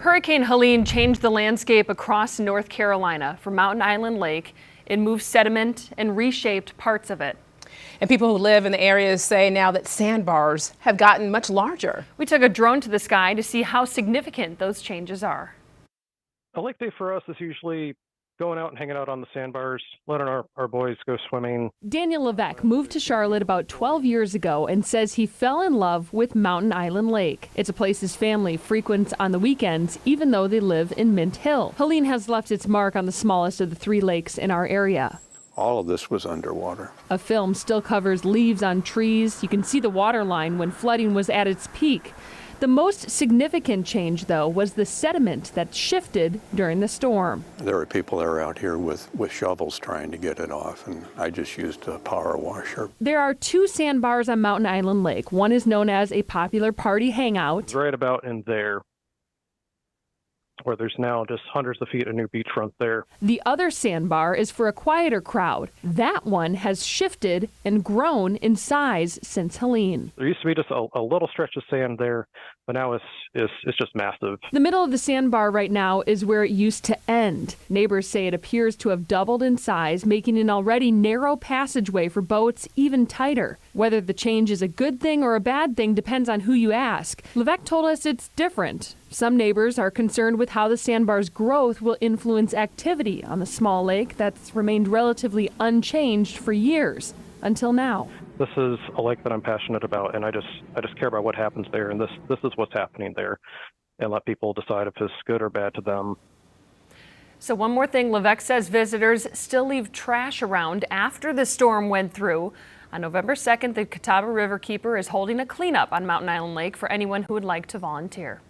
Hurricane Helene changed the landscape across North Carolina. From Mountain Island Lake, it moved sediment and reshaped parts of it. And people who live in the area say now that sandbars have gotten much larger. We took a drone to the sky to see how significant those changes are. A lake day for us is usually going out and hanging out on the sandbars, letting our boys go swimming. Daniel LaVeck moved to Charlotte about 12 years ago and says he fell in love with Mountain Island Lake. It's a place his family frequents on the weekends, even though they live in Mint Hill. Helene has left its mark on the smallest of the 3 lakes in our area. All of this was underwater. A film still covers leaves on trees. You can see the water line when flooding was at its peak. The most significant change, though, was the sediment that shifted during the storm. There were people that were out here with shovels trying to get it off, and I just used a power washer. There are 2 sandbars on Mountain Island Lake. One is known as a popular party hangout. Right about in there, where there's now just hundreds of feet of new beachfront there. The other sandbar is for a quieter crowd. That one has shifted and grown in size since Helene. There used to be just a little stretch of sand there, but now it's just massive. The middle of the sandbar right now is where it used to end. Neighbors say it appears to have doubled in size, making an already narrow passageway for boats even tighter. Whether the change is a good thing or a bad thing depends on who you ask. LaVeck told us it's different. Some neighbors are concerned with how the sandbar's growth will influence activity on the small lake that's remained relatively unchanged for years, until now. This is a lake that I'm passionate about, and I just care about what happens there, and this is what's happening there, and let people decide if it's good or bad to them. So one more thing, LaVeck says visitors still leave trash around after the storm went through. On November 2nd, the Catawba Riverkeeper is holding a cleanup on Mountain Island Lake for anyone who would like to volunteer.